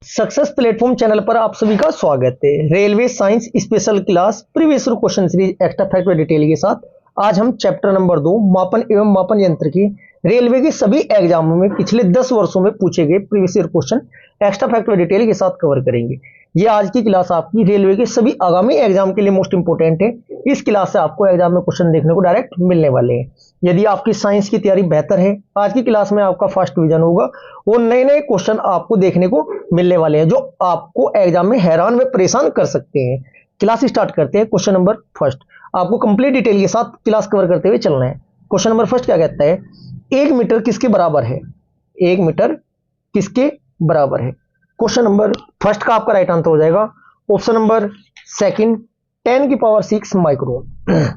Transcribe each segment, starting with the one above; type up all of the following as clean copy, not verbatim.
Success platform channel पर आप सभी का स्वागत है। Railway science special class previous question series extra fact व डिटेल के साथ आज हम चैप्टर नंबर 2 मापन एवं मापन यंत्र की रेलवे के सभी एग्जामों में पिछले 10 वर्षों में पूछे गए previous year question extra fact व डिटेल के साथ कवर करेंगे। ये आज की क्लास आपकी रेलवे के सभी आगामी एग्जाम के लिए मोस्ट इंपोर्टेंट है। इस क्लास से आपको एग्जाम में क्वेश्चन देखने को डायरेक्ट मिलने वाले हैं। यदि आपकी साइंस की तैयारी बेहतर है, आज की क्लास में आपका फर्स्ट डिवीजन होगा और नए नए क्वेश्चन आपको देखने को मिलने वाले हैं जो आपको एग्जाम में हैरान व परेशान कर सकते हैं। क्लास स्टार्ट करते हैं। क्वेश्चन नंबर फर्स्ट, आपको कंप्लीट डिटेल के साथ क्लास कवर करते हुए चलना है। क्वेश्चन नंबर फर्स्ट क्या कहता है, 1 मीटर किसके बराबर है? 1 मीटर किसके बराबर है? क्वेश्चन नंबर फर्स्ट का आपका राइट आंसर हो जाएगा ऑप्शन नंबर सेकंड, 10⁶ माइक्रोन।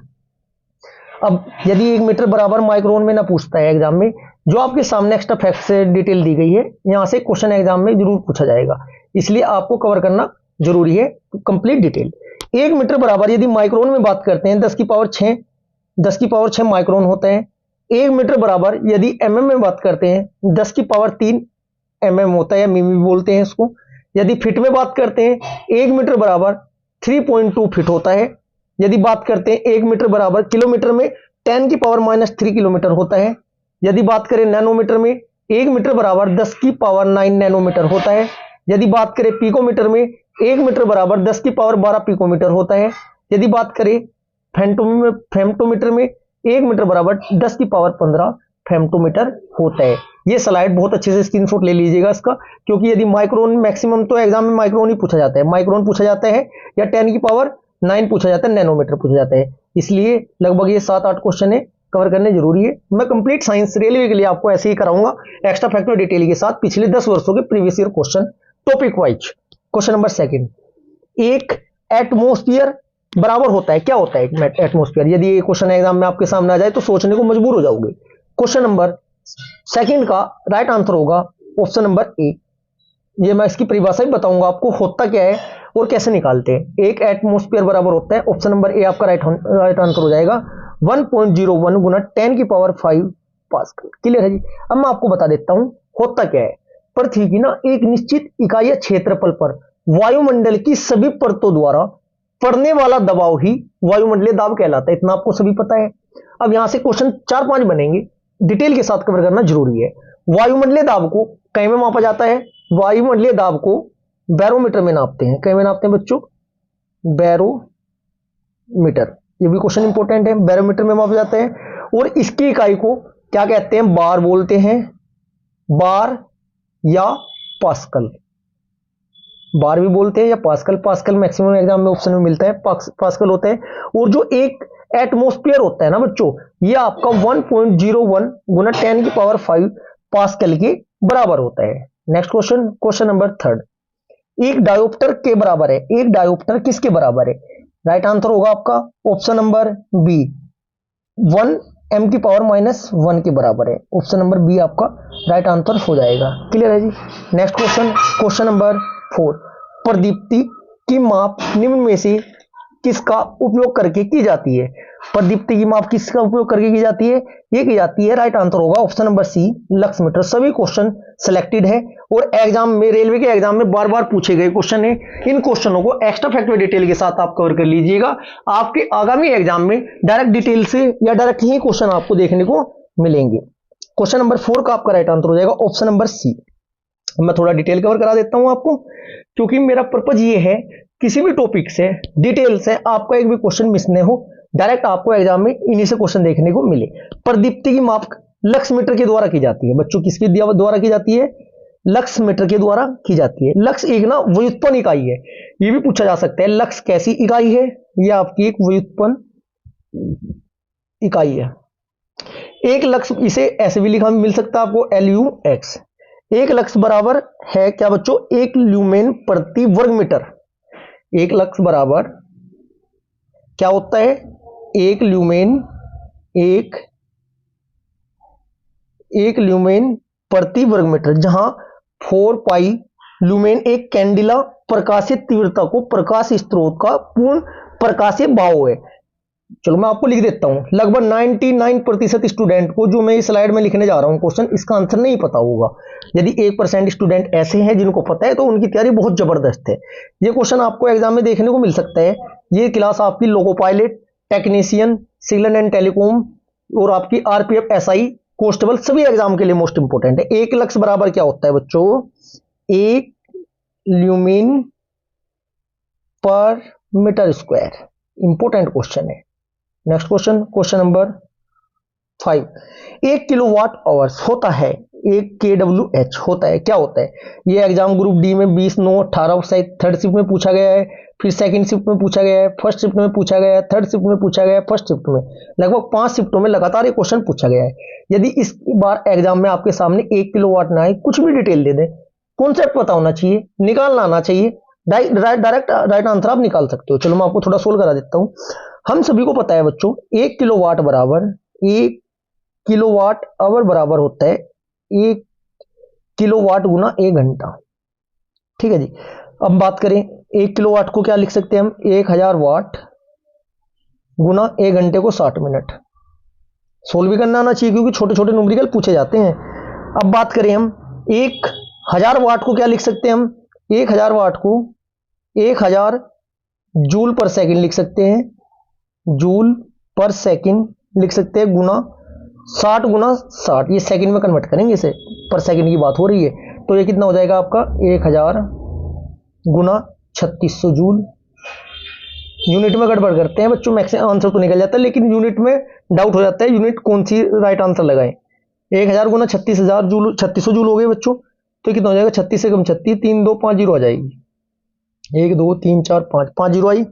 अब यदि 1 मीटर बराबर माइक्रोन में ना पूछता है एग्जाम में, जो आपके सामने एक्स्ट्रा फैक्ट से डिटेल दी गई है, यहां से क्वेश्चन एग्जाम में जरूर पूछा जाएगा, इसलिए आपको कवर करना जरूरी है कंप्लीट डिटेल। 1 मीटर बराबर यदि माइक्रोन में बात करते हैं 10⁶ माइक्रोन होता है। 1 मीटर बराबर यदि एमएम में बात करते हैं 10⁻³ mm होता है, मिमी बोलते हैं इसको। यदि फीट में बात करते हैं 1 मीटर बराबर 3.2 फीट होता है। यदि बात करते हैं 1 मीटर बराबर किलोमीटर में 10⁻³ किलोमीटर होता है। यदि बात करें नैनोमीटर में 1 मीटर बराबर 10⁹ नैनोमीटर होता है। यदि बात करें पिकोमीटर में 1 मीटर बराबर 10⁻12 पिकोमीटर होता है। यदि बात करें फेम्टोमीटर में 1 मीटर बराबर 10⁻15 फेम्टोमीटर होता है। ये स्लाइड बहुत अच्छे से स्क्रीनशॉट ले लीजिएगा इसका, क्योंकि यदि माइक्रोन, मैक्सिमम तो एग्जाम में माइक्रोन ही पूछा जाता है, माइक्रोन पूछा जाता है या 10⁹ पूछा जाता है, नैनोमीटर पूछा जाता है, इसलिए लगभग ये 7-8 क्वेश्चन है, कवर करने जरूरी है। मैं कंप्लीट साइंस रेलवे के लिए आपको ऐसे ही कराऊंगा एक्स्ट्रा फैक्ट और डिटेल के साथ पिछले 10 वर्षों के previous year question topic wise. Question number second, एक एटमॉस्फेयर बराबर होता है, क्या होता है एटमॉस्फेयर? यदि ये क्वेश्चन एग्जाम में आपके सामने आ जाए तो सोचने को मजबूर हो जाओगे। क्वेश्चन नंबर सेकंड का राइट आंसर होगा ऑप्शन नंबर ए। ये मैं इसकी परिभाषा भी बताऊंगा आपको, होता क्या है और कैसे निकालते हैं। एक एटमॉस्फेयर बराबर होता है, ऑप्शन नंबर ए आपका राइट आंसर हो जाएगा 1.01 गुना 10⁵ पास्कल। क्लियर है जी? अब मैं आपको बता देता हूं होता क्या है। पृथ्वी की ना एक निश्चित इकाई क्षेत्रफल पर वायुमंडल की सभी परतों द्वारा पड़ने वाला दबाव ही वायुमंडलीय दाब कहलाता है, इतना आपको सभी पता है। अब यहां से क्वेश्चन 4-5 बनेंगे, डिटेल के साथ कवर करना जरूरी है। वायुमंडलीय दाब को कहीं में मापा जाता है? वायुमंडलीय दाब को बैरोमीटर में नापते हैं। कहीं में नापते हैं बच्चों? बैरोमीटर। ये भी क्वेश्चन इंपॉर्टेंट है, बैरोमीटर में मापा जाता है। और इसकी इकाई को क्या कहते हैं? बार बोलते हैं, बार या पास्कल। बार भी बोलते हैं या पास्कल। पास्कल मैक्सिमम एग्जाम में ऑप्शन में मिलता है, पास्कल होता है। और जो एक एटमॉस्फेयर होता है ना बच्चों, ये आपका 1.01 गुना 10⁵ पास्कल के बराबर होता है। Next question, question number third, एक डायोप्टर के बराबर है। एक डायोप्टर किसके बराबर है? राइट आंसर होगा आपका ऑप्शन नंबर बी, 1 m⁻⁻1 के बराबर है। ऑप्शन नंबर बी आपका राइट आंसर हो जाएगा। क्लियर है जी? नेक्स्ट क्वेश्चन, क्वेश्चन नंबर 4, प्रदीप्ति की माप निम्न में से किसका उपयोग करके की जाती है? प्रदीप्ति की माप किसका उपयोग करके की जाती है? ये की जाती है, राइट आंसर होगा option number C, lux meter. सभी क्वेश्चन सिलेक्टेड है और एग्जाम में, रेलवे के एग्जाम में बार बार पूछे गए क्वेश्चन है। इन क्वेश्चनों को एक्स्ट्रा फैक्ट व डिटेल के साथ आप कवर कर लीजिएगा। आपके आगामी एग्जाम में डायरेक्ट डिटेल से या डायरेक्ट ही क्वेश्चन आपको देखने को मिलेंगे। क्वेश्चन नंबर 4 का आपका राइट आंसर हो जाएगा ऑप्शन नंबर सी। मैं थोड़ा डिटेल कवर करा देता हूं आपको, क्योंकि मेरा पर्पज ये है किसी भी टॉपिक से डिटेल से आपका एक भी क्वेश्चन मिस नहीं हो, डायरेक्ट आपको एग्जाम में इन्हीं से क्वेश्चन देखने को मिले। प्रदीप्ति की माप लक्स मीटर के द्वारा की जाती है बच्चों। किसके द्वारा की जाती है? लक्स मीटर के द्वारा की जाती है। लक्स एक ना व्युत्पन्न इकाई है, ये भी पूछा जा सकता है लक्स कैसी इकाई है? ये आपकी एक व्युत्पन्न इकाई है। एक लक्स, इसे ऐसे भी लिखा मिल सकता है आपको, LUX। एक लक्स बराबर है क्या बच्चों? 1 ल्यूमेन प्रति वर्ग मीटर। 1 लक्स बराबर क्या होता है? 1 ल्यूमेन, 1 ल्यूमेन प्रति वर्ग मीटर, जहां 4 पाई ल्यूमेन एक कैंडिला प्रकाशित तीव्रता को प्रकाश स्रोत का पूर्ण प्रकाशीय भाव है। चलो मैं आपको लिख देता हूं, लगभग 99% स्टूडेंट को जो मैं इस स्लाइड में लिखने जा रहा हूं क्वेश्चन, इसका आंसर नहीं पता होगा। यदि 1% स्टूडेंट ऐसे हैं जिनको पता है तो उनकी तैयारी बहुत जबरदस्त है। ये क्वेश्चन आपको एग्जाम में देखने को मिल सकता है। ये क्लास आपकी loco pilot, technician, signal and telecom और आपकी आरपीएफ, एसआई, कांस्टेबल सभी एग्जाम के लिए मोस्ट इंपोर्टेंट है। 1 लक्स बराबर क्या होता है बच्चों? 1 ल्यूमिन पर मीटर स्क्वायर। इंपोर्टेंट क्वेश्चन है। Next question, question number 5। 1 kilowatt hours होता है, 1 kWh होता है, क्या होता है? ये एग्जाम ग्रुप डी में 20, 9, 18 थर्ड शिफ्ट में पूछा गया है, फिर सेकंड शिफ्ट में पूछा गया है, फर्स्ट शिफ्ट में पूछा गया है, थर्ड शिफ्ट में पूछा गया है, फर्स्ट शिफ्ट में, लगभग 5 शिफ्टों में लगातार ये क्वेश्चन पूछा गया है। यदि इस बार एग्जाम में आपके सामने 1 किलोवाट ना आए, कुछ भी डिटेल दे दे, कॉन्सेप्ट पता होना चाहिए, निकालना आना चाहिए, डायरेक्ट राइट आंसर आप निकाल सकते हो। चलो मैं आपको थोड़ा सोल्व करा देता हूं। हम सभी को पता है बच्चों 1 किलोवाट बराबर 1 किलोवाट आवर बराबर होता है 1 किलोवाट गुना 1 घंटा। ठीक है जी। अब बात करें 1 किलोवाट को क्या लिख सकते हैं हम? 1000 वाट गुना 1 घंटे को 60 मिनट। सोल्व भी करना आना चाहिए क्योंकि छोटे छोटे न्यूमेरिकल पूछे जाते हैं। अब बात करें हम 1000 वाट को क्या लिख सकते हैं हम? 1000 वाट को 1000 जूल पर सेकंड लिख सकते हैं, जूल पर सेकंड लिख सकते हैं, गुना 60 गुना 60, ये सेकंड में कन्वर्ट करेंगे इसे, पर सेकंड की बात हो रही है, तो ये कितना हो जाएगा आपका? 1000 गुना 3600 जूल। यूनिट में गड़बड़ करते हैं बच्चों, मैक्सिमम आंसर तो निकल जाता है लेकिन यूनिट में डाउट हो जाता है, यूनिट कौन सी राइट आंसर लगाएं। 1000 गुना 36000 जूल, 3600 जूल हो गए बच्चों, तो कितना हो जाएगा? 36 से कम 36, 3 2 5 0 आ जाएगी, 1 2 3 4 5 5 0 आई।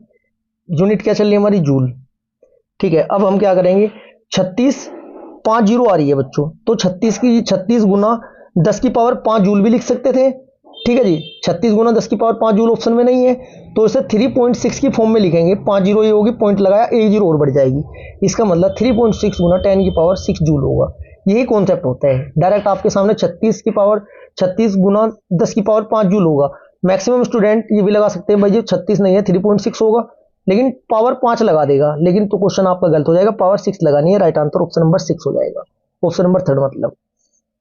यूनिट क्या चल रही है हमारी? जूल। ठीक है, अब हम क्या करेंगे? 36 5 0 आ रही है बच्चों, तो 36 गुना 10 की पावर 5 जूल भी लिख सकते थे। ठीक है जी, 36 गुना 10 की पावर 5 जूल ऑप्शन में नहीं है, तो इसे 3.6 की फॉर्म में लिखेंगे। 5 0 ये होगी, पॉइंट लगाया, 1 0 और बढ़ जाएगी, इसका मतलब 3.6 गुना 10 की पावर 6 जूल होगा। यही कॉन्सेप्ट होता है। डायरेक्ट आपके सामने 36 गुना 10 की पावर 5 जूल होगा। मैक्सिमम स्टूडेंट ये भी लगा सकते हैं भाई जी 36 नहीं है 3.6 होगा, लेकिन पावर 5 लगा देगा, लेकिन तो क्वेश्चन आपका गलत हो जाएगा, पावर 6 लगानी है। राइट आंसर ऑप्शन नंबर 6 हो जाएगा, ऑप्शन नंबर 3 मतलब।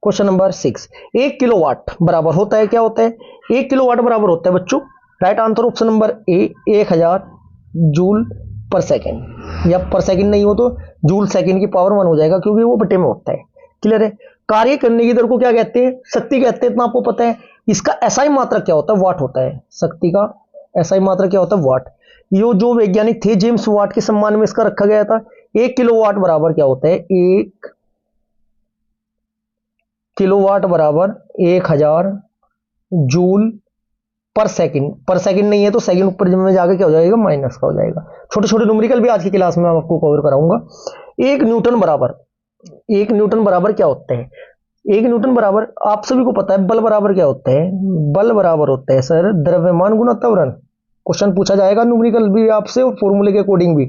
Question number 6। 1 किलोवाट बराबर होता है, क्या होता है? 1 किलोवाट बराबर होता है बच्चों, राइट आंसर ऑप्शन नंबर ए, 1000 जूल पर सेकंड, या पर सेकंड नहीं हो तो जूल सेकंड की पावर 1 हो जाएगा, क्योंकि वो बटे में होता है। क्लियर है? कार्य करने की दर को क्या कहते हैं? शक्ति कहते हैं, इतना आपको पता है। इसका एसआई मात्रक क्या होता है? वाट होता है। शक्ति का एसआई मात्रक क्या होता है? वाट। ये जो वैज्ञानिक थे जेम्स वाट के सम्मान में इसका रखा गया था। 1 किलोवाट बराबर क्या होता है? 1 किलोवाट बराबर 1000 जूल पर सेकंड। पर सेकंड नहीं है तो सेकंड ऊपर में जाकर क्या हो जाएगा? माइनस का हो जाएगा। छोटे छोटे न्यूमेरिकल भी आज की क्लास में आपको कवर कराऊंगा। 1 न्यूटन बराबर क्या होता है? 1 न्यूटन बराबर आप सभी को पता है, बल बराबर क्या होता है? बल बराबर होता है सर द्रव्यमान गुना त्वरण। क्वेश्चन पूछा जाएगा न्यूमेरिकल भी आपसे, फॉर्मूले के अकॉर्डिंग भी,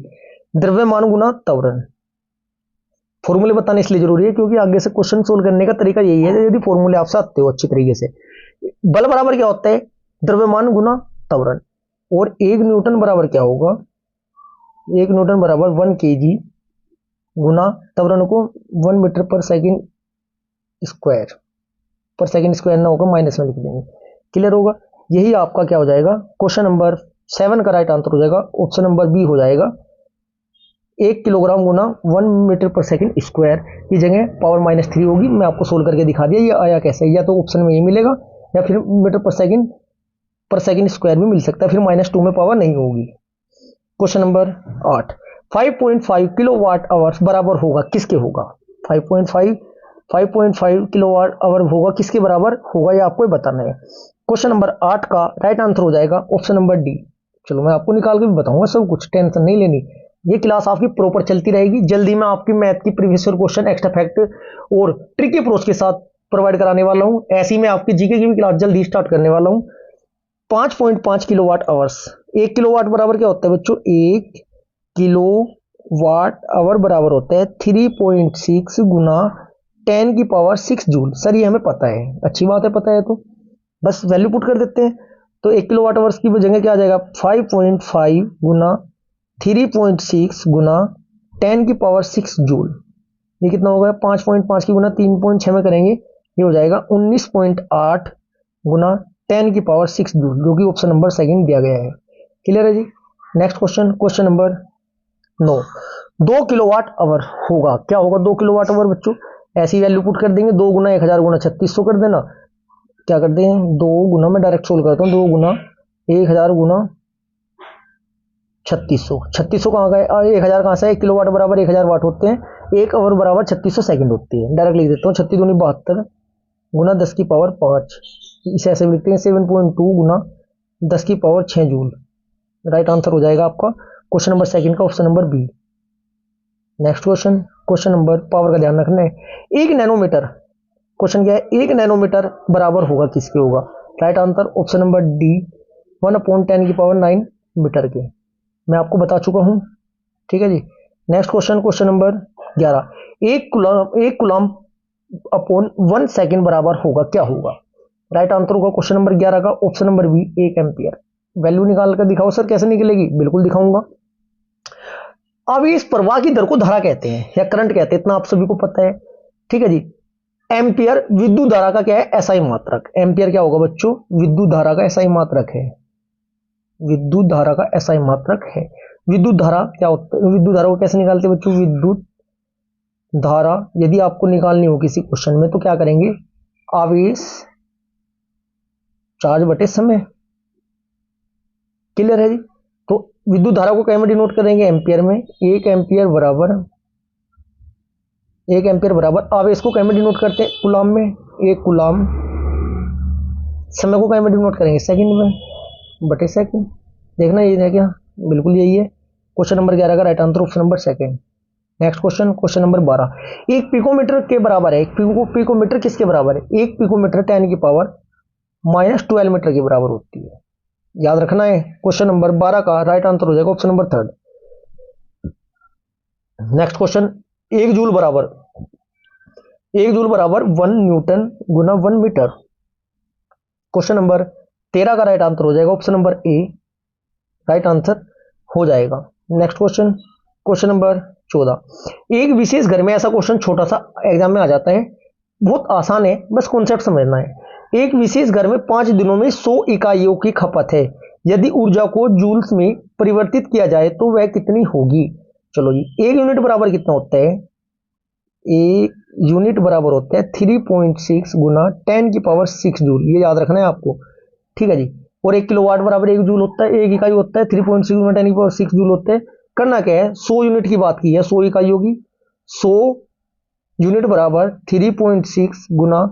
द्रव्यमान गुना त्वरण। फॉर्मूले बताने इसलिए जरूरी है क्योंकि आगे से क्वेश्चन सोल्व करने का तरीका यही है, यदि फॉर्मूले आपसे आते हो अच्छी तरीके से। बल बराबर क्या होता है? द्रव्यमान गुना त्वरण। और 1 न्यूटन बराबर क्या होगा? 1 न्यूटन बराबर 1 kg गुना त्वरण को 1 मीटर पर सेकंड स्क्वायर, पर सेकंड स्क्वायर ना होगा माइनस में लिख देंगे। क्लियर होगा? यही आपका क्या हो जाएगा? क्वेश्चन नंबर 7 का राइट आंसर हो जाएगा, ऑप्शन नंबर बी हो जाएगा। 1 किलोग्राम गुना 1 मीटर पर सेकंड स्क्वायर की जगह पावर -3 होगी। मैं आपको सोल्व करके दिखा दिया ये आया कैसे, या तो ऑप्शन में ये मिलेगा या फिर मीटर पर सेकंड स्क्वायर भी मिल सकता है, फिर -2 में पावर नहीं होगी। Question number 8। 5.5 किलोवाट आवर्स बराबर होगा किसके होगा? 5.5 किलोवाट आवर होगा किसके बराबर होगा, ये आपको बताना है। क्वेश्चन नंबर 8 का राइट आंसर हो जाएगा ऑप्शन नंबर डी। चलो मैं आपको निकाल के भी बताऊंगा सब कुछ, टेंशन नहीं लेनी। ये क्लास आपकी प्रॉपर चलती रहेगी। जल्दी मैं आपकी मैथ की previous year question, extra fact और ट्रिकी अप्रोच के साथ प्रोवाइड कराने वाला हूं। ऐसी मैं आपकी जीके की भी क्लास जल्दी स्टार्ट करने वाला हूं। 5.5 किलोवाट आवर्स, 1 किलोवाट बराबर क्या होता है बच्चों? 1 किलोवाट आवर बराबर होता है 3.6 गुना 10 की पावर 6 जूल। सर ये हमें पता है, अच्छी बात है, पता है तो बस वैल्यू पुट कर देते हैं। तो 1 किलोवाट आवर्स की जगह क्या आ जाएगा? 5.5 गुना 3.6 गुना 10 की पावर 6 जूल। ये कितना होगा? 5.5 की गुना 3.6 में करेंगे, ये हो जाएगा 19.8 गुना 10 की पावर 6 जूल, जो कि ऑप्शन नंबर सेकंड दिया गया है। क्लियर है जी? Next question, question number 9। 2 kilowatt hour होगा, क्या होगा 2 किलोवाट आवर बच्चों? ऐसी वैल्यू पुट कर देंगे, 2 गुना 1000 गुना 3600 कर देना। क्या कर दें? 2 गुना, मैं डायरेक्ट सोल्व करता हूँ, 2 गुना 1000 गुना 3600। 3600 कहाँ का है? 1000 कहाँ से है? 1 किलोवाट बराबर 1000 वाट होते हैं, 1 आवर बराबर 3600 सेकंड होती है। डायरेक्ट लिख देता हूँ, 36 दूनी 72 गुना 10 की पावर 5, इसे ऐसे लिखते हैं 7.2 गुना 10 की पावर 6 जूल। राइट आंसर हो जाएगा आपका क्वेश्चन नंबर सेकंड का option number B. Next question, question number, power का ध्यान रखना है। 1 नैनोमीटर, क्वेश्चन क्या है? 1 नैनोमीटर बराबर होगा किसके? होगा right answer option number D, 1/10 की पावर 9 मीटर के। मैं आपको बता चुका हूं, ठीक है जी। Next question, question number 11। 1 coulomb upon 1 second बराबर होगा, क्या होगा? राइट आंसर होगा क्वेश्चन नंबर 11 का option number B, 1 ampere. Value निकाल कर दिखाओ सर, कैसे निकलेगी? बिल्कुल दिखाऊंगा। अब इस प्रवाह की दर को धारा कहते हैं या करंट कहते हैं, इतना आप सभी को पता है, ठीक है जी। एम्पियर विद्युत धारा का क्या है? एसआई मात्रक। एम्पियर क्या होगा बच्चों? विद्युत धारा का एसआई मात्रक है। विद्युत धारा का एसआई मात्रक है। विद्युत धारा क्या होता है? विद्युत धारा को कैसे निकालते हैं बच्चों? विद्युत धारा यदि आपको निकालनी हो किसी क्वेश्चन में तो क्या करेंगे? आवेश चार्ज बटे समय। क्लियर है जी? तो विद्युत धारा को क्या में डिनोट करेंगे? एम्पियर में। 1 एम्पियर बराबर आवेश को क्या में डिनोट करते हैं? कूलम में। 1 कूलम। समय को क्या में डिनोट करेंगे? सेकंड में बटे सेकंड। देखना ये है क्या? बिल्कुल यही है। क्वेश्चन नंबर 11 का right answer option number second. Next question, question number 12। 1 picometer के बराबर है। एक पिकोमीटर किसके बराबर है? 1 पिकोमीटर 10 की पावर -12 मीटर के बराबर होती है। याद रखना है। क्वेश्चन नंबर 12 का राइट आंसर हो जाएगा option number third. Next question, 1 joule बराबर 1 न्यूटन गुना 1 मीटर। क्वेश्चन नंबर 13 का राइट आंसर हो जाएगा ऑप्शन नंबर ए, राइट आंसर हो जाएगा। Next question, question number 14। एक विशेष घर में, ऐसा क्वेश्चन छोटा सा एग्जाम में आ जाता है, बहुत आसान है, बस कॉन्सेप्ट समझना है। एक विशेष घर में 5 दिनों में 100 इकाइयों की खपत है। यदि ऊर्जा को जूल्स में परिवर्तित किया जाए तो वह कितनी होगी? चलो जी, 1 यूनिट बराबर कितना होता है? 1 यूनिट बराबर होता है 3.6 गुना 10 की पावर 6 जूल। ये याद रखना है आपको, ठीक है जी। और 1 किलोवाट बराबर 1 जूल होता है, 1 इकाई होता है, 3.6 गुना 10 की पावर 6 जूल होते हैं। करना क्या है? 100 यूनिट की बात की है, 100 इकाइयों की। 100 यूनिट बराबर 3.6 गुना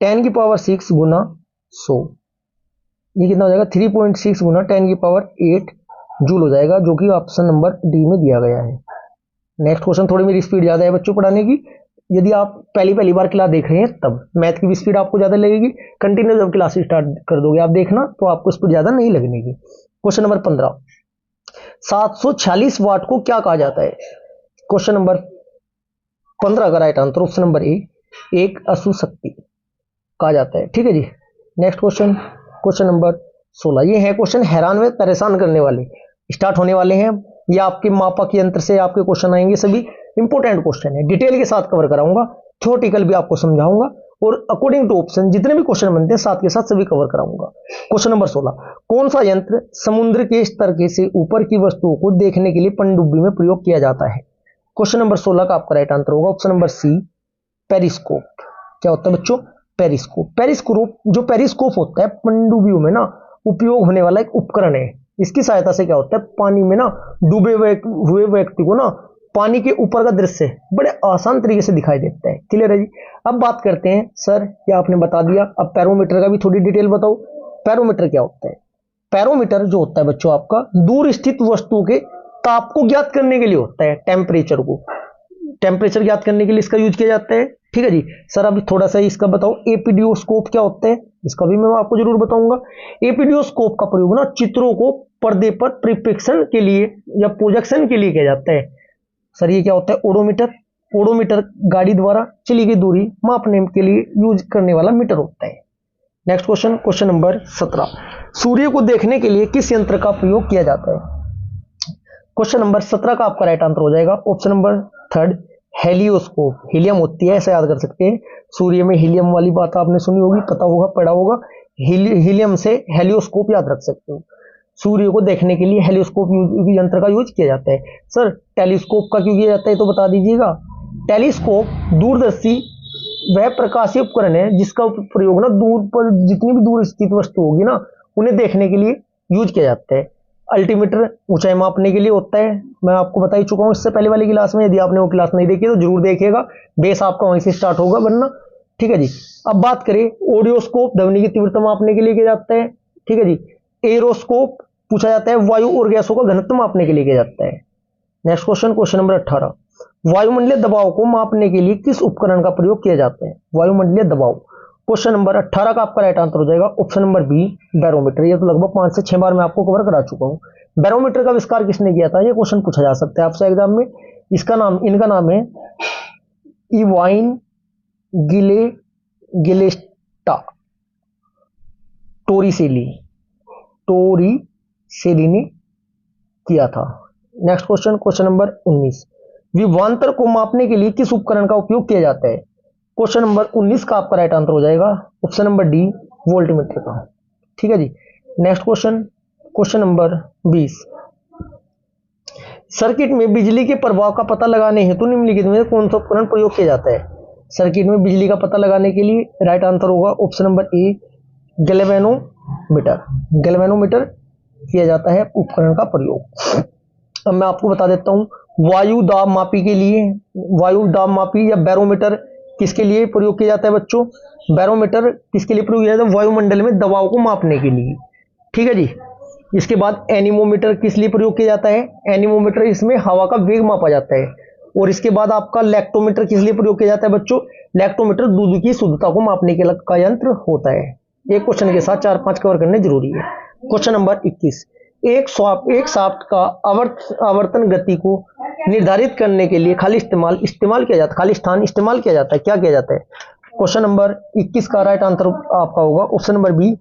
10 की पावर 6 गुना 100। ये कितना हो जाएगा? 3.6 गुना 10 की पावर 8 जूल हो जाएगा, जो कि ऑप्शन नंबर डी में दिया गया है। नेक्स्ट क्वेश्चन, थोड़ी मेरी स्पीड ज्यादा है बच्चों पढ़ाने की। यदि आप पहली बार क्लास देख रहे हैं तब मैथ की भी स्पीड आपको ज्यादा लगेगी। कंटिन्यू जब क्लास स्टार्ट कर दोगे आप देखना तो आपको स्पीड ज्यादा नहीं लगने की। Question number 15। 746 वाट को क्या कहा जाता है? क्वेश्चन नंबर 15 का right answer option number A, एक अशु शक्ति कहा जाता है, ठीक है जी। Next question, question number 16। ये है क्वेश्चन हैरान व परेशान करने वाले, स्टार्ट होने वाले हैं। ये आपके मापक यंत्र से आपके क्वेश्चन आएंगे, सभी इंपोर्टेंट क्वेश्चन है, डिटेल के साथ कवर कराऊंगा, थ्योरेटिकल भी आपको समझाऊंगा और अकॉर्डिंग टू ऑप्शन जितने भी क्वेश्चन बनते हैं साथ के साथ सभी कवर कराऊंगा। Question number 16। कौन सा यंत्र समुद्र के स्तर के से ऊपर की वस्तुओं को देखने के लिए पनडुब्बी में प्रयोग किया जाता है? क्वेश्चन नंबर 16 का आपका राइट आंसर होगा ऑप्शन नंबर सी, पेरिस्कोप। क्या होता है बच्चों? पेरिस्कोप। पेरिस्कोप, जो पेरिस्कोप होता है पनडुब्बियों में ना उपयोग होने वाला एक उपकरण है। इसकी सहायता से क्या होता है? पानी में ना डूबे हुए व्यक्ति को ना पानी के ऊपर का दृश्य बड़े आसान तरीके से दिखाई देता है। क्लियर है जी? अब बात करते हैं, सर ये आपने बता दिया, अब पैरोमीटर का भी थोड़ी डिटेल बताओ। पैरोमीटर क्या होता है? पैरोमीटर जो होता है बच्चों आपका दूर स्थित वस्तु के ताप को ज्ञात करने के लिए होता है। टेम्परेचर ज्ञात करने के लिए इसका यूज किया जाता है, ठीक है जी। सर अभी थोड़ा सा इसका बताओ, एपिडियोस्कोप क्या होता है? इसका भी मैं आपको जरूर बताऊंगा। एपिडियोस्कोप का प्रयोग ना चित्रों को पर्दे पर प्रिपेक्शन के लिए या प्रोजेक्शन के लिए किया जाता है। सर ये क्या होता है? ओडोमीटर। ओडोमीटर गाड़ी द्वारा चली गई दूरी मापने के लिए यूज करने वाला मीटर होता है। Next question, question number 17। सूर्य को देखने के लिए किस यंत्र का प्रयोग किया जाता है? क्वेश्चन नंबर 17 का आपका राइट आंसर हो जाएगा ऑप्शन नंबर थर्ड, हेलियोस्कोप। हीलियम होती है, ऐसे याद कर सकते हैं। सूर्य में हीलियम वाली बात आपने सुनी होगी, पता होगा, पढ़ा होगा। हीलियम से हेलियोस्कोप याद रख सकते हो। सूर्य को देखने के लिए हेलियोस्कोप यंत्र का यूज किया जाता है। सर टेलीस्कोप का क्यों किया जाता है तो बता दीजिएगा। टेलीस्कोप दूरदर्शी वह प्रकाशीय उपकरण है जिसका प्रयोग ना दूर पर जितनी भी दूर स्थित वस्तु होगी ना उन्हें देखने के लिए यूज किया जाता है। अल्टीमीटर ऊंचाई मापने के लिए होता है, मैं आपको बता ही चुका हूं इससे पहले वाली क्लास में। यदि आपने वो क्लास नहीं देखी तो जरूर देखिएगा, बेस आपका वहीं से स्टार्ट होगा बनना। ठीक है जी। अब बात करें ऑडियोस्कोप, ध्वनि की तीव्रता मापने के लिए किया जाता है। ठीक है जी। एरोस्कोप पूछा जाता है, वायु और गैसों का घनत्व मापने के लिए किया जाता है। नेक्स्ट क्वेश्चन, क्वेश्चन नंबर 18, वायुमंडलीय दबाव को मापने के लिए किस उपकरण का प्रयोग किया जाता है। वायुमंडलीय दबाव, क्वेश्चन नंबर 18 का आपका राइट आंसर हो जाएगा ऑप्शन नंबर बी, बैरोमीटर। ये तो लगभग 5 से 6 बार मैं आपको कवर करा चुका हूं। बैरोमीटर का आविष्कार किसने किया था, ये क्वेश्चन पूछा जा सकता है आपसे एग्जाम में। इनका नाम है इवाइन गिलेस्टा टोरिसेली ने किया था। नेक्स्ट क्वेश्चन, क्वेश्चन नंबर 19, विभवांतर को मापने के लिए किस उपकरण का उपयोग किया जाता है। क्वेश्चन नंबर 19 का आपका राइट आंसर हो जाएगा ऑप्शन नंबर डी, वोल्टमीटर का। ठीक है जी। Next question, question number 20, circuit में बिजली के प्रवाह का पता लगाने हेतु निम्नलिखित में कौन सा उपकरण प्रयोग किया जाता है। सर्किट में बिजली का पता लगाने के लिए राइट आंसर होगा ऑप्शन नंबर ए, गैल्वेनोमीटर किया जाता है उपकरण का प्रयोग। अब मैं आपको बता देता हूं, वायु दाब मापी के लिए, वायु दाब मापी या बैरोमीटर किसके लिए प्रयोग किया जाता है बच्चों। बैरोमीटर किसके लिए प्रयोग किया जाता है, वायुमंडल में दबाव को मापने के लिए। ठीक है जी। इसके बाद एनीमोमीटर किस लिए प्रयोग किया जाता है, एनीमोमीटर इसमें हवा का वेग मापा जाता है। और इसके बाद आपका लैक्टोमीटर किस लिए प्रयोग किया जाता है बच्चों, लैक्टोमीटर दूध की शुद्धता को मापने के का यंत्र होता है। एक क्वेश्चन के साथ 4-5 कवर करने जरूरी है। क्वेश्चन नंबर 21, एक शाफ्ट का आवर्तन गति को निर्धारित करने के लिए खाली स्थान इस्तेमाल किया जाता है, क्या किया जाता है। क्वेश्चन नंबर 21 का राइट आंसर आपका होगा ऑप्शन नंबर बी,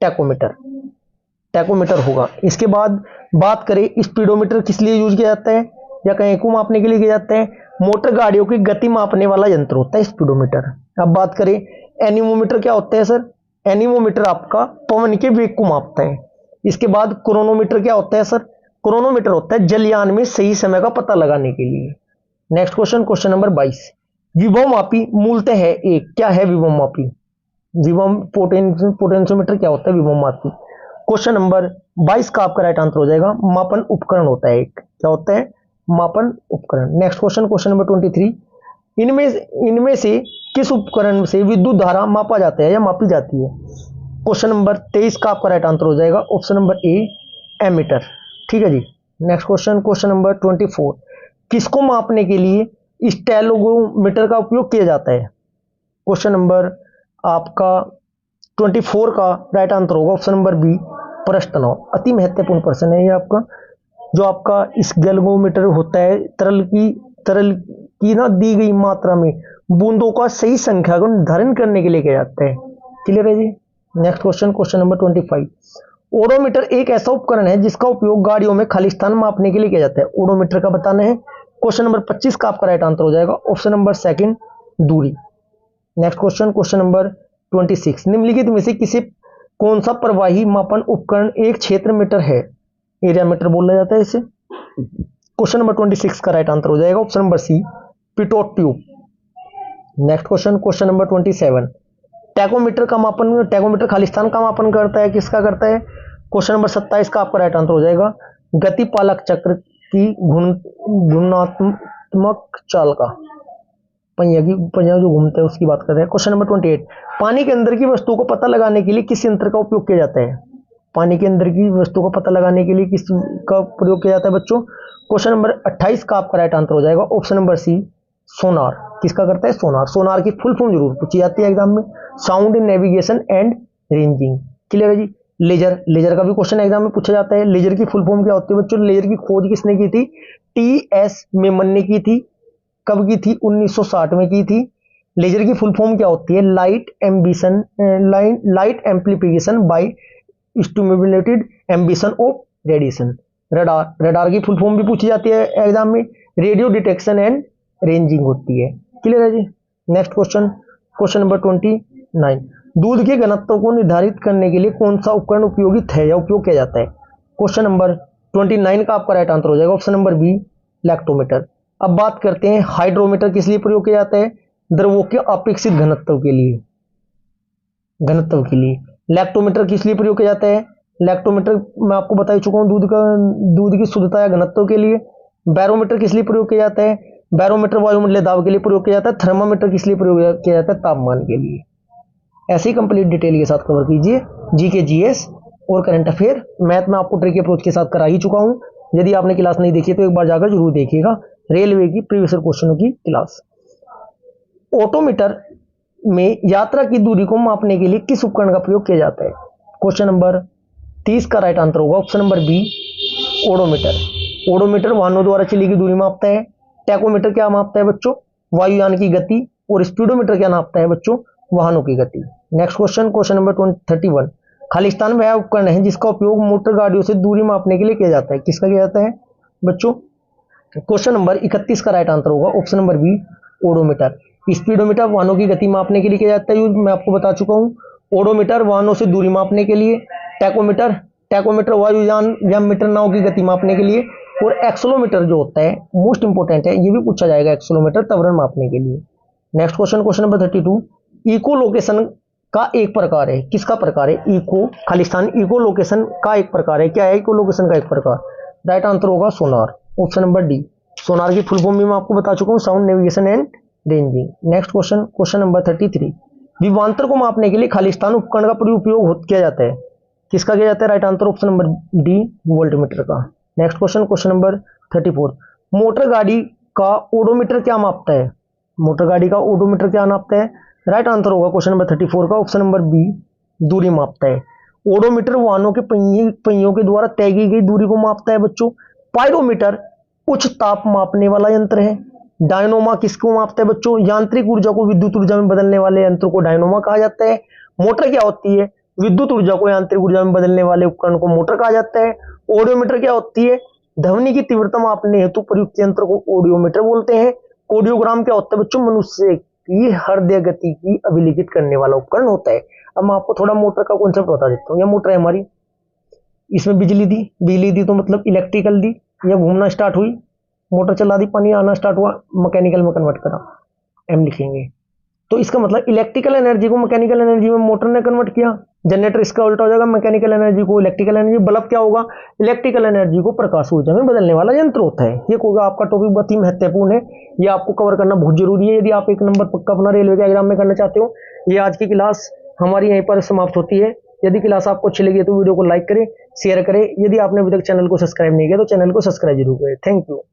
टैकोमीटर होगा। इसके बाद बात करें स्पीडोमीटर किस लिए यूज किया जाता है या कहीं को मापने के लिए किया जाता है, मोटर गाड़ियों की गति मापने वाला यंत्र होता है स्पीडोमीटर। अब बात करें एनीमोमीटर क्या होता है सर, एनीमोमीटर आपका पवन के वेग को मापता है। इसके बाद क्रोनोमीटर क्या होता है सर, क्रोनोमीटर होता है जलयान में सही समय का पता लगाने के लिए। नेक्स्ट क्वेश्चन, क्वेश्चन नंबर 22, विभव मापी मूलतः है एक, क्या है विभव मापी, विभव पोटेंशियोमीटर क्या होता है विभव मापी। क्वेश्चन नंबर 22 का आपका राइट आंसर हो जाएगा मापन उपकरण होता है एक, क्या होता है मापन उपकरण। नेक्स्ट क्वेश्चन, क्वेश्चन नंबर 23, इनमें से किस उपकरण से विद्युत धारा मापा जाता है या मापी जाती है। क्वेश्चन नंबर 23 का आपका राइट आंसर हो जाएगा ऑप्शन नंबर ए, एमीटर। ठीक है जी। नेक्स्ट क्वेश्चन, क्वेश्चन नंबर 24, किसको मापने के लिए स्टेलोमीटर का उपयोग किया जाता है। क्वेश्चन नंबर आपका 24 का राइट आंसर होगा ऑप्शन नंबर बी, प्रश्नव। अति महत्वपूर्ण प्रश्न है ये आपका। जो आपका स्टेलोमीटर होता है तरल की ना दी गई मात्रा में बूंदों का सही संख्या को निर्धारण करने के लिए किया जाता है। क्लियर है जी। Next question, question number 25, odometer एक ऐसा उपकरण है जिसका उपयोग गाड़ियों में खाली स्थान मापने के लिए किया जाता है। ओडोमीटर का बताना है। क्वेश्चन नंबर 25 का आपका राइट आंसर हो जाएगा ऑप्शन नंबर सेकंड, दूरी। नेक्स्ट क्वेश्चन, क्वेश्चन नंबर 26, निम्नलिखित में से किसी कौन सा प्रवाही मापन उपकरण एक क्षेत्र मीटर है, एरिया मीटर बोला जाता है इसे। क्वेश्चन नंबर 26 का राइट आंसर हो जाएगा option number C, pitot tube. Next question, question number 27, tachometer खाली स्थान का मापन करता है, किसका करता है। क्वेश्चन नंबर 27 का आपका राइट आंसर हो जाएगा गतिपालक चक्र की घूर्णात्मक चाल का, पहिया जो घूमते हैं उसकी बात कर रहे हैं। क्वेश्चन नंबर 28, पानी के अंदर की वस्तु को पता लगाने के लिए किस यंत्र का उपयोग किया जाता है। पानी के अंदर की वस्तु को पता लगाने के लिए किस का प्रयोग किया जाता है बच्चों। क्वेश्चन नंबर 28 का आपका राइट आंसर हो जाएगा ऑप्शन नंबर सी, सोनार। किसका करता है, सोनार। सोनार की फुल फॉर्म जरूर पूछी जाती है एग्जाम में, sound navigation and ranging. Clear है जी। लेजर का भी क्वेश्चन एग्जाम में पूछा जाता है। लेजर की फुल फॉर्म क्या होती है बच्चों। लेजर की खोज किसने की थी, टी.एस. मेमन ने की थी। कब की थी, 1960 में की थी। लेजर की फुल फॉर्म क्या होती है, light amplification by stimulated ambition of radiation. Radar, radar की फुल फॉर्म भी पूछी जाती है एग्जाम में, रेडियो डिटेक्शन एंड रेंजिंग होती है। क्लियर है जी। नेक्स्ट क्वेश्चन, क्वेश्चन नंबर 29, दूध के घनत्व को निर्धारित करने के लिए कौन सा उपकरण उपयोगित है या उपयोग किया जाता है? क्वेश्चन नंबर 29 का आपका राइट आंसर हो जाएगा ऑप्शन नंबर बी, लैक्टोमीटर। अब बात करते हैं हाइड्रोमीटर किस लिए प्रयोग किया जाता है? द्रवों के अपेक्षित घनत्व के लिए, घनत्व के लिए। लैक्टोमीटर किस लिए प्रयोग किया जाता है? लैक्टोमीटर मैं आपको बता ही चुका हूं, दूध की शुद्धता या घनत्व के लिए। बैरोमीटर किस लिए प्रयोग किया जाता है? बैरोमीटर वायुमंडलीय दाब के लिए प्रयोग किया जाता है। थर्मामीटर किस लिए प्रयोग किया जाता है? तापमान के लिए। ऐसे ही कंप्लीट डिटेल के साथ कवर कीजिए जीके, जीएस और करंट अफेयर। मैथ में आपको ट्रिक अप्रोच के साथ करा ही चुका हूं, यदि आपने क्लास नहीं देखी तो एक बार जाकर जरूर देखिएगा, रेलवे की प्रीवियस क्वेश्चनों की क्लास। ऑटोमीटर में यात्रा की दूरी को मापने के लिए किस उपकरण का प्रयोग किया जाता है? क्वेश्चन नंबर 30 का राइट आंसर होगा option number B, odometer. Odometer वाहनों द्वारा चली गई दूरी मापता है। टैकोमीटर क्या मापता है बच्चों? वायुयान की गति। और स्पीडोमीटर क्या नापता है बच्चों? वाहनों की गति। Next question, question number 31, Khalistan वह उपकरण है जिसका उपयोग मोटर गाड़ियों से दूरी मापने के लिए किया जाता है। किसका किया जाता है बच्चों? क्वेश्चन नंबर 31 का राइट आंसर होगा option number B, odometer. Speedometer वाहनों की गति मापने के लिए किया जाता है यूज, मैं आपको बता चुका हूं। ओडोमीटर वाहनों से दूरी मापने के लिए। टैकोमीटर वायुयान या मीटर नाव की गति मापने के लिए। और एक्सेलोमीटर जो होता है मोस्ट इंपोर्टेंट है, ये भी पूछा जाएगा, एक्सेलोमीटर त्वरण मापने के लिए। Next question, question number 32, echo location का एक प्रकार है। किसका प्रकार है? इको, खालिस्तान इको लोकेशन का एक प्रकार है। क्या है इको लोकेशन का एक प्रकार? राइट आंसर होगा सोनार, ऑप्शन नंबर डी। सोनार की फुल फॉर्म भी मैं आपको बता चुका हूं, sound navigation and ranging. Next question, question number 33, विभवांतर को मापने के लिए खालिस्तान उपकरण का उपयोग किया जाता है। किसका किया जाता है? Right answer option number D, voltmeter का। Next question, question number 34, motor गाड़ी का ओडोमीटर क्या मापता है? मोटर गाड़ी का ओडोमीटर क्या नापता है? राइट आंसर होगा क्वेश्चन नंबर 34 का ऑप्शन नंबर बी, दूरी मापता है। ओडोमीटर वाहनों के पहियों के द्वारा तय की गई दूरी को मापता है बच्चों। पायरोमीटर उच्च ताप मापने वाला यंत्र है। डायनोमा किसको मापता है बच्चों? यांत्रिक ऊर्जा को विद्युत ऊर्जा में बदलने वाले यंत्र को डायनोमा कहा जाता है। मोटर क्या होती है? विद्युत ऊर्जा को यांत्रिक ऊर्जा में बदलने वाले उपकरण को मोटर कहा जाता है। ऑडियोमीटर क्या होती है? ध्वनि की तीव्रता मापने हेतु प्रयुक्त यंत्र को ऑडियोमीटर बोलते हैं। ऑडियोग्राम क्या होता है बच्चों? मनुष्य की हृदय गति की अभिलिखित करने वाला उपकरण होता है। अब मैं आपको थोड़ा मोटर का कॉन्सेप्ट बता देता हूँ। यह मोटर है हमारी, इसमें बिजली दी तो मतलब इलेक्ट्रिकल दी, या घूमना स्टार्ट हुई, मोटर चला दी, पानी आना स्टार्ट हुआ, मैकेनिकल में कन्वर्ट करा, एम लिखेंगे। तो इसका मतलब इलेक्ट्रिकल एनर्जी को मैकेनिकल एनर्जी में मोटर ने कन्वर्ट किया। जनरेटर इसका उल्टा हो जाएगा, मैकेनिकल एनर्जी को इलेक्ट्रिकल एनर्जी। बल्ब क्या होगा? इलेक्ट्रिकल एनर्जी को प्रकाश ऊर्जा में बदलने वाला यंत्र होता है। ये होगा आपका टॉपिक, बहुत ही महत्वपूर्ण है, ये आपको कवर करना बहुत जरूरी है यदि आप एक नंबर पक्का अपना रेलवे के एग्जाम में करना चाहते हो। ये आज की क्लास हमारी यहीं पर समाप्त होती है। यदि क्लास आपको अच्छी लगी तो वीडियो को लाइक करें, शेयर करें। यदि आपने अभी तक चैनल को सब्सक्राइब नहीं किया तो चैनल को सब्सक्राइब जरूर करें। Thank you.